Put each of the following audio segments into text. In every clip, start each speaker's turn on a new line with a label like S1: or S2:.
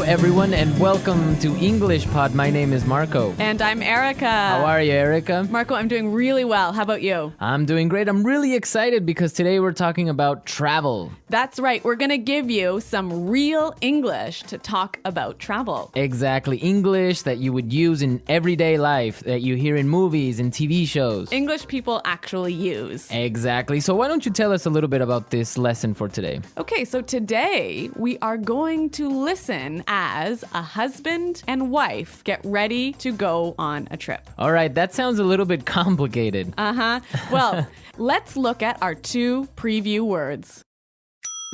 S1: everyone, and welcome to English Pod. My name is Marco.
S2: And I'm Erica.
S1: How are you, Erica?
S2: Marco, I'm doing really well. How about you?
S1: I'm doing great. I'm really excited because today we're talking about travel.
S2: That's right. We're going to give you some real English to talk about travel.
S1: Exactly. English that you would use in everyday life, that you hear in movies and TV shows.
S2: English people actually use.
S1: Exactly. So why don't you tell us a little bit about this lesson for today?
S2: Okay, so today we are going to listen as a husband and wife get ready to go on a trip.
S1: All right, that sounds a little bit complicated.
S2: Well, let's look at our two preview words.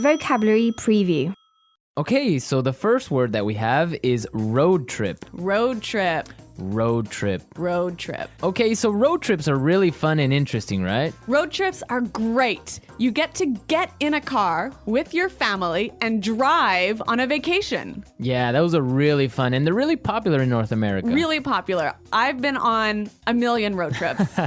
S3: Vocabulary preview.
S1: Okay, so the first word that we have is road trip.
S2: Road trip.
S1: Road trip.
S2: Road trip.
S1: Okay, so road trips are really fun and interesting, right?
S2: Road trips are great. You get to get in a car with your family and drive on a vacation.
S1: Yeah, those are really fun, and they're really popular in North America.
S2: Really popular. I've been on a million road trips.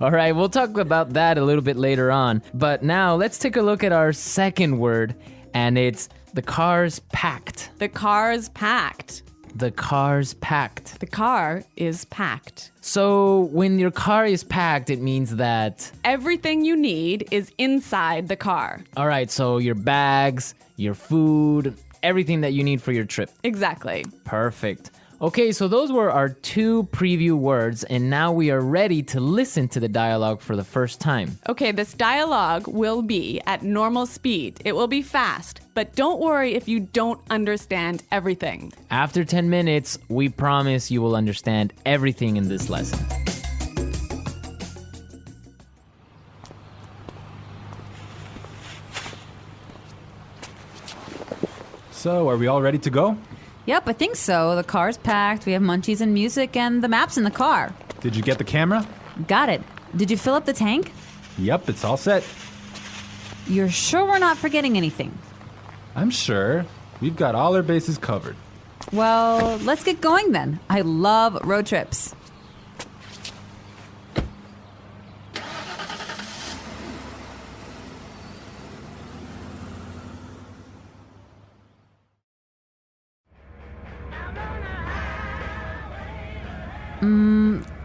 S1: All right, we'll talk about that a little bit later on. But now let's take a look at our second word, and it's the car's packed.
S2: The car's packed.
S1: The car's packed.
S2: The car is packed.
S1: So when your car is packed, it means that...
S2: everything you need is inside the car.
S1: All right, so your bags, your food, everything that you need for your trip.
S2: Exactly.
S1: Perfect. Okay, so those were our two preview words, and now we are ready to listen to the dialogue for the first time.
S2: Okay, this dialogue will be at normal speed. It will be fast, but don't worry if you don't understand everything.
S1: After 10 minutes, we promise you will understand everything in this lesson.
S4: So, are we all ready to go?
S5: Yep, I think so. The car's packed, we have munchies and music, and the map's in the car.
S4: Did you get the camera?
S5: Got it. Did you fill up the tank?
S4: Yep, it's all set.
S5: You're sure we're not forgetting anything?
S4: I'm sure. We've got all our bases covered.
S5: Well, let's get going then. I love road trips.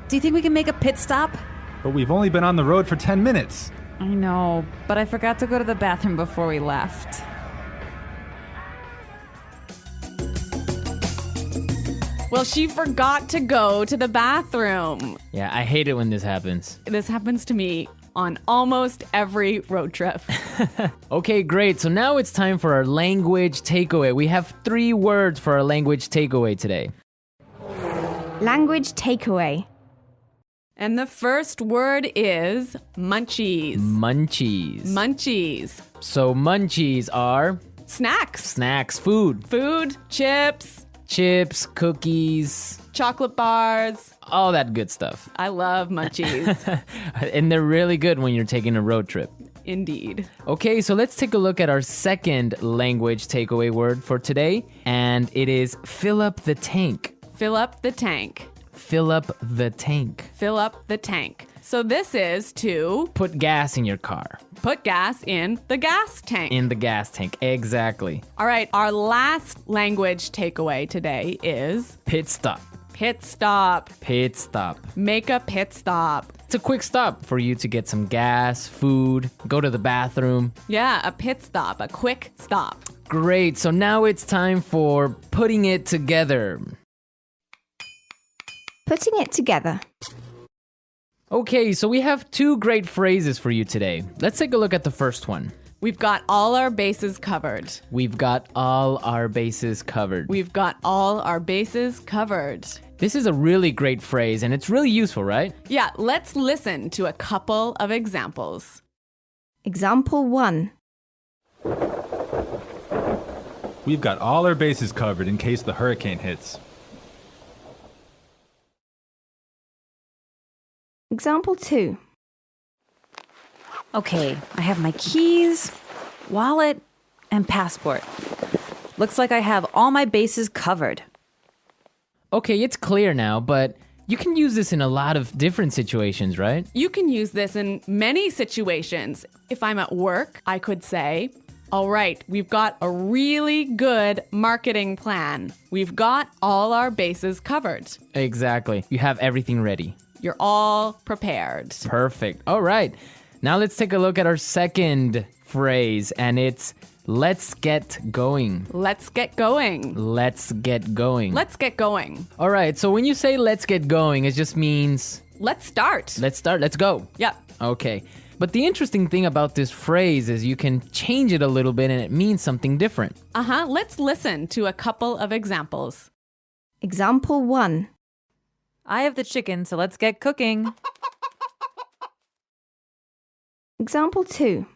S5: Do you think we can make a pit stop?
S4: But we've only been on the road for 10 minutes.
S5: I know, but I forgot to go to the bathroom before we left.
S2: Well, she forgot to go to the bathroom.
S1: Yeah, I hate it when this happens.
S2: This happens to me on almost every road trip.
S1: Okay, great. So now it's time for our language takeaway. We have 3 words for our language takeaway today.
S3: Language takeaway.
S2: And the first word is munchies.
S1: Munchies.
S2: Munchies.
S1: So munchies are
S2: Snacks.
S1: snacks, food,
S2: Food, chips,
S1: chips, cookies,
S2: chocolate bars.
S1: all that good stuff.
S2: I love munchies.
S1: And they're really good when you're taking a road trip.
S2: Indeed.
S1: Okay, so let's take a look at our second language takeaway word for today, and it is fill up the tank.
S2: Fill up the tank.
S1: Fill up the tank.
S2: Fill up the tank. So this is to
S1: Put gas in your car.
S2: put gas in the gas tank.
S1: In the gas tank, exactly.
S2: All right, our last language takeaway today is
S1: Pit stop.
S2: pit stop.
S1: Pit stop.
S2: Make a pit stop.
S1: It's a quick stop for you to get some gas, food, go to the bathroom.
S2: Yeah, a pit stop, a quick stop.
S1: Great, so now it's time for putting it together.
S3: Putting it together.
S1: Okay, so we have 2 great phrases for you today. Let's take a look at the first one.
S2: We've got all our bases covered.
S1: We've got all our bases covered.
S2: We've got all our bases covered.
S1: This is a really great phrase, and it's really useful, right?
S2: Yeah, let's listen to a couple of examples.
S3: Example 1.
S4: We've got all our bases covered in case the hurricane hits.
S3: Example 2.
S5: Okay, I have my keys, wallet, and passport. Looks like I have all my bases covered.
S1: Okay, it's clear now, but you can use this in a lot of different situations, right?
S2: You can use this in many situations. If I'm at work, I could say, All right, we've got a really good marketing plan. We've got all our bases covered.
S1: Exactly. You have everything ready.
S2: You're all prepared.
S1: Perfect. All right. Now let's take a look at our second phrase, and it's let's get going.
S2: Let's get going.
S1: Let's get going.
S2: Let's get going.
S1: All right. So when you say let's get going, it just means
S2: Let's start.
S1: let's start. Let's go.
S2: Yep.
S1: Okay. But the interesting thing about this phrase is you can change it a little bit and it means something different.
S2: Let's listen to a couple of examples.
S3: Example 1.
S5: I have the chicken, so let's get cooking.
S3: Example 2.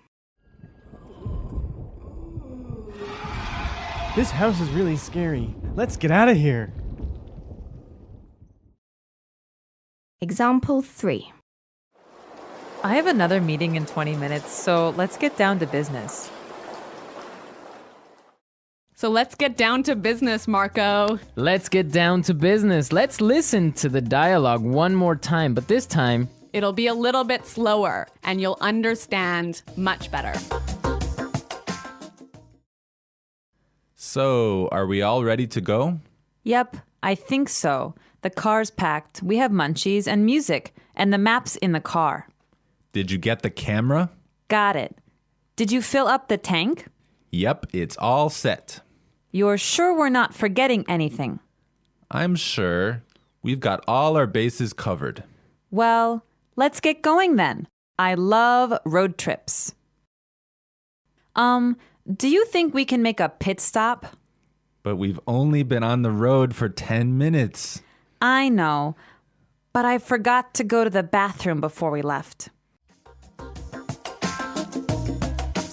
S6: This house is really scary. Let's get out of here.
S3: Example 3.
S5: I have another meeting in 20 minutes, so let's get down to business.
S2: So let's get down to business, Marco.
S1: Let's get down to business. Let's listen to the dialogue one more time, but this time,
S2: It'll be a little bit slower and you'll understand much better.
S4: So, are we all ready to go?
S5: Yep, I think so. The car's packed, we have munchies and music, and the map's in the car.
S4: Did you get the camera?
S5: Got it. Did you fill up the tank?
S4: Yep, it's all set.
S5: You're sure we're not forgetting anything?
S4: I'm sure. We've got all our bases covered.
S5: Well, let's get going then. I love road trips. Do you think we can make a pit stop?
S4: But we've only been on the road for 10 minutes.
S5: I know, but I forgot to go to the bathroom before we left.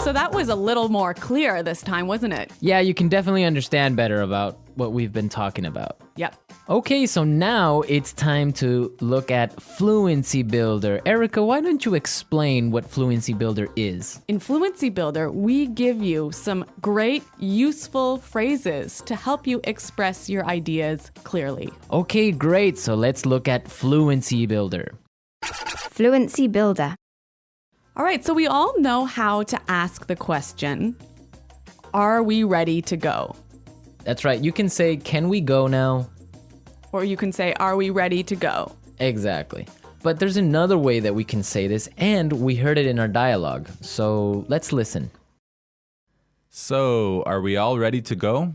S2: So that was a little more clear this time, wasn't it?
S1: yeah, you can definitely understand better about what we've been talking about.
S2: Yep.
S1: Okay, so now it's time to look at Fluency Builder. Erica, why don't you explain what Fluency Builder is?
S2: In Fluency Builder, we give you some great, useful phrases to help you express your ideas clearly.
S1: Okay, great. So let's look at Fluency Builder.
S3: Fluency Builder.
S2: All right, so we all know how to ask the question, are we ready to go?
S1: That's right. You can say, can we go now?
S2: Or you can say, are we ready to go?
S1: Exactly. But there's another way that we can say this, and we heard it in our dialogue. So let's listen.
S4: So, are we all ready to go?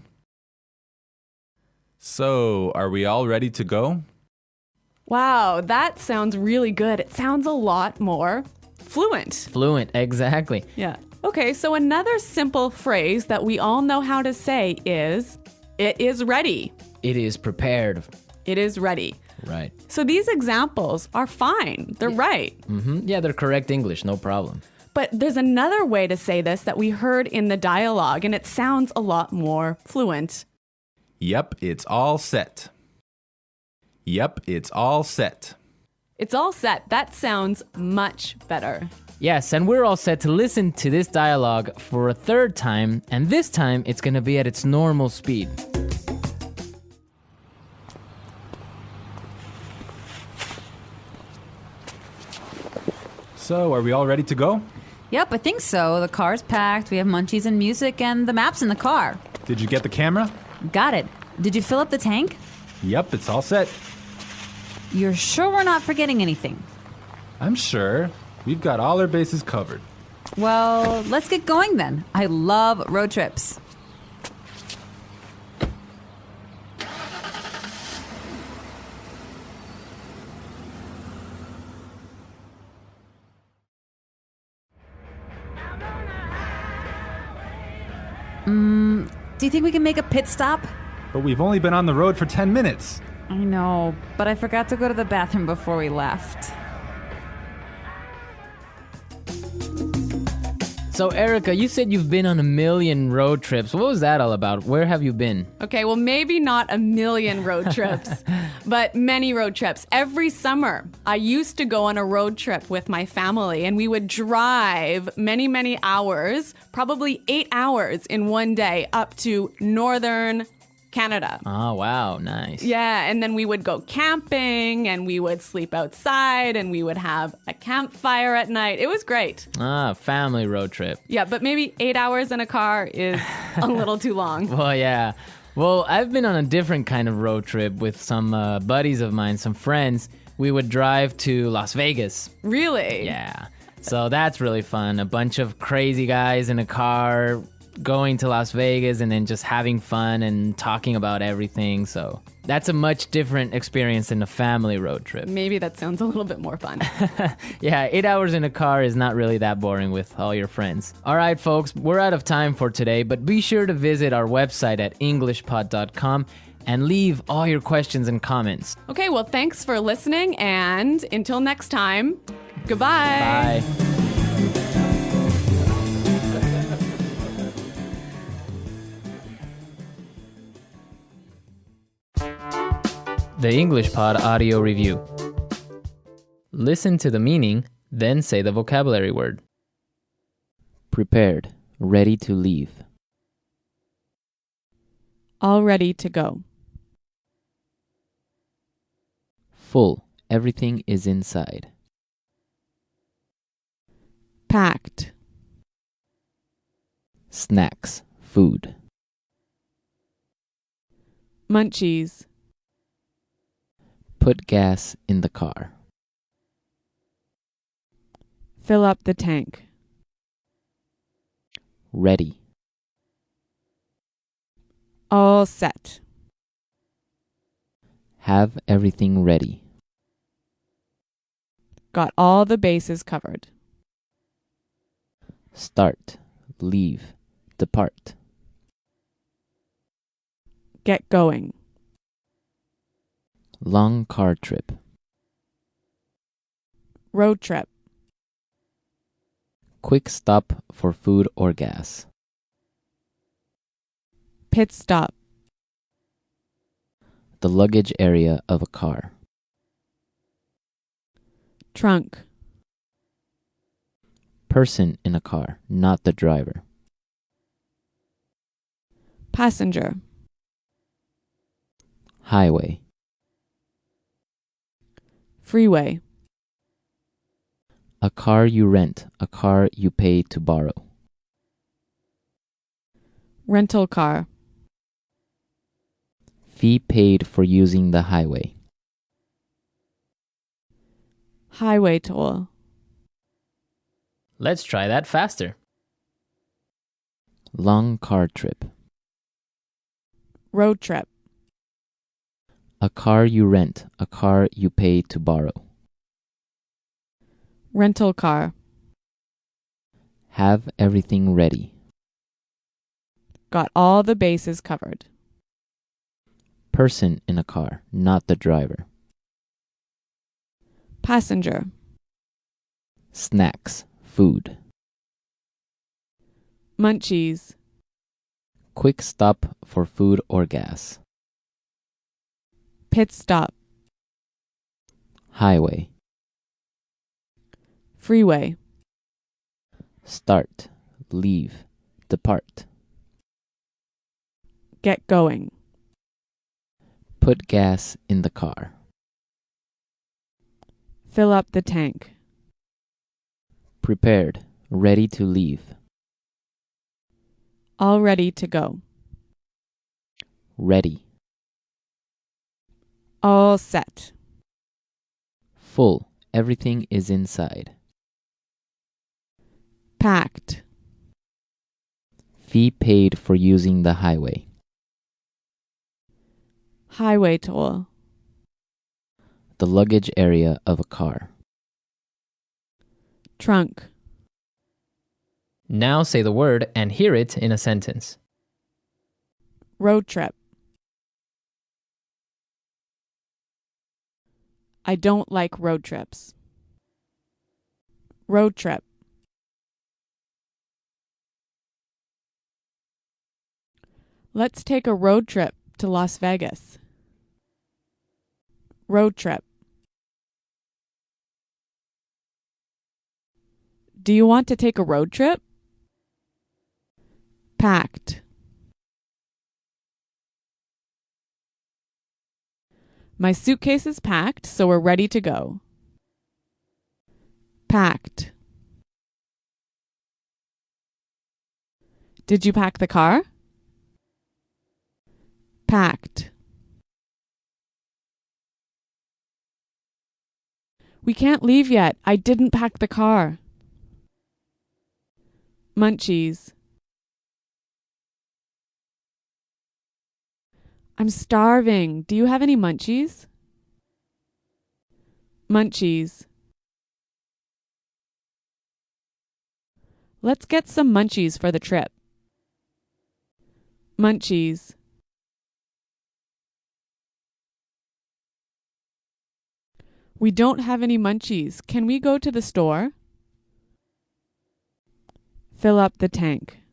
S4: So, are we all ready to go?
S2: Wow, that sounds really good. It sounds a lot more fluent.
S1: Fluent, exactly.
S2: Yeah. Okay, so another simple phrase that we all know how to say is, it is ready.
S1: It is prepared.
S2: It is ready.
S1: Right.
S2: So these examples are fine. They're right.
S1: Yeah, they're correct English, no problem.
S2: But there's another way to say this that we heard in the dialogue, and it sounds a lot more fluent.
S4: Yep, it's all set. Yep, it's all set.
S2: It's all set. That sounds much better.
S1: Yes, and we're all set to listen to this dialogue for a third time, and this time it's going to be at its normal speed.
S4: So, are we all ready to go?
S5: Yep, I think so. The car's packed, we have munchies and music, and the map's in the car.
S4: Did you get the camera?
S5: Got it. Did you fill up the tank?
S4: Yep, it's all set.
S5: You're sure we're not forgetting anything?
S4: I'm sure. We've got all our bases covered.
S5: Well, let's get going then. I love road trips. Do you think we can make a pit stop?
S4: But we've only been on the road for 10 minutes.
S5: I know, but I forgot to go to the bathroom before we left.
S1: So, Erica, you said you've been on a million road trips. What was that all about? Where have you been?
S2: Okay, well, maybe not a million road trips, but many road trips. Every summer, I used to go on a road trip with my family, and we would drive many, many hours, probably 8 hours in one day, up to northern Canada.
S1: Oh, wow. Nice.
S2: Yeah, and then we would go camping and we would sleep outside and we would have a campfire at night. It was great.
S1: Ah, family road trip.
S2: Yeah, but maybe 8 hours in a car is a little too long.
S1: Well, yeah. Well, I've been on a different kind of road trip with some buddies of mine, some friends. We would drive to Las Vegas.
S2: Really?
S1: Yeah. So that's really fun. A bunch of crazy guys in a car going to Las Vegas and then just having fun and talking about everything. So that's a much different experience than a family road trip.
S2: Maybe that sounds a little bit more fun.
S1: Yeah, 8 hours in a car is not really that boring with all your friends. All right, folks, we're out of time for today, but be sure to visit our website at englishpod.com and leave all your questions and comments.
S2: Okay, well, thanks for listening, and until next time, goodbye.
S1: Bye. The English Pod Audio Review. Listen to the meaning, then say the vocabulary word. Prepared, ready to leave.
S2: All ready to go.
S1: Full, everything is inside.
S2: Packed.
S1: Snacks, food.
S2: Munchies.
S1: Put gas in the car.
S2: Fill up the tank.
S1: Ready.
S2: All set.
S1: Have everything ready.
S2: Got all the bases covered.
S1: Start, leave, depart.
S2: Get going.
S1: Long car trip.
S2: Road trip.
S1: Quick stop for food or gas.
S2: Pit stop.
S1: The luggage area of a car.
S2: Trunk.
S1: Person in a car, not the driver.
S2: Passenger.
S1: Highway.
S2: Freeway.
S1: A car you rent, a car you pay to borrow.
S2: Rental car.
S1: Fee paid for using the highway.
S2: Highway toll.
S1: Let's try that faster. Long car trip.
S2: Road trip.
S1: A car you rent, a car you pay to borrow.
S2: Rental car.
S1: Have everything ready.
S2: Got all the bases covered.
S1: Person in a car, not the driver.
S2: Passenger.
S1: Snacks, food.
S2: Munchies.
S1: Quick stop for food or gas.
S2: Pit stop.
S1: Highway.
S2: Freeway.
S1: Start, leave, depart.
S2: Get going.
S1: Put gas in the car.
S2: Fill up the tank.
S1: Prepared, ready to leave.
S2: All ready to go.
S1: Ready.
S2: All set.
S1: Full, everything is inside.
S2: Packed.
S1: Fee paid for using the highway.
S2: Highway toll.
S1: The luggage area of a car.
S2: Trunk.
S1: Now say the word and hear it in a sentence.
S2: Road trip. I don't like road trips. Road trip. Let's take a road trip to Las Vegas. Road trip. Do you want to take a road trip? Packed. My suitcase is packed, so we're ready to go. Packed. Did you pack the car? Packed. We can't leave yet. I didn't pack the car. Munchies. I'm starving. Do you have any munchies? Munchies. Let's get some munchies for the trip. Munchies. We don't have any munchies. Can we go to the store? Fill up the tank.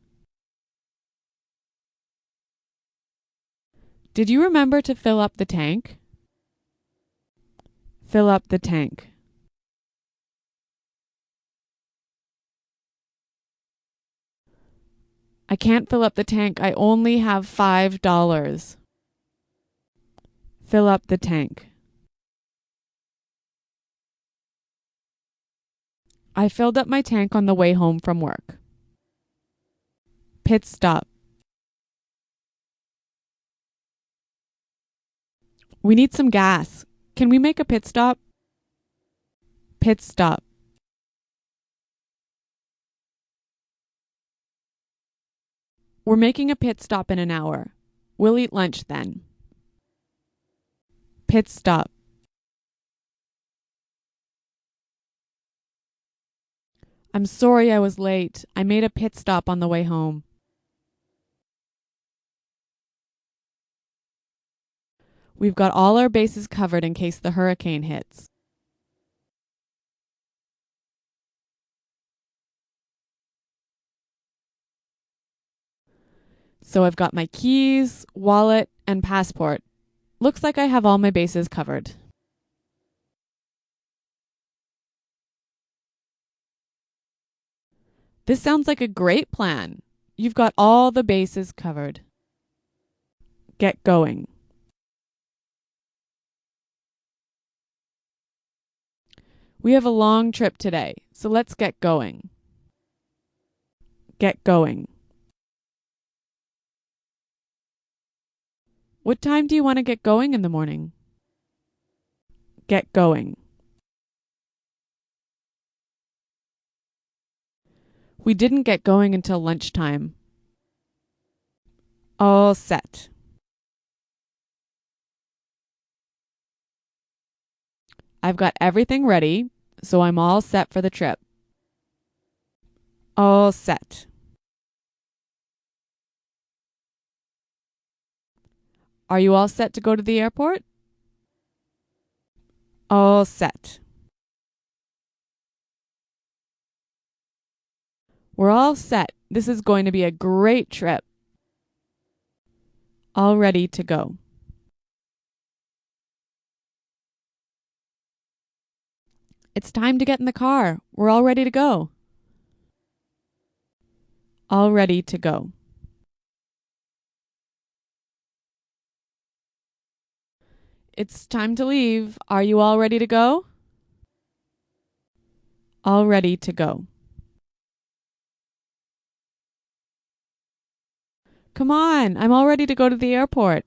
S2: Did you remember to fill up the tank? Fill up the tank. I can't fill up the tank. I only have $5. Fill up the tank. I filled up my tank on the way home from work. Pit stop. We need some gas. Can we make a pit stop? Pit stop. We're making a pit stop in an hour. We'll eat lunch then. Pit stop. I'm sorry I was late. I made a pit stop on the way home. We've got all our bases covered in case the hurricane hits. So I've got my keys, wallet, and passport. Looks like I have all my bases covered. This sounds like a great plan. You've got all the bases covered. Get going. We have a long trip today, so let's get going. Get going. What time do you want to get going in the morning? Get going. We didn't get going until lunchtime. All set. I've got everything ready, so I'm all set for the trip. All set. Are you all set to go to the airport? All set. We're all set. This is going to be a great trip. All ready to go. It's time to get in the car. We're all ready to go. All ready to go. It's time to leave. Are you all ready to go? All ready to go. Come on, I'm all ready to go to the airport.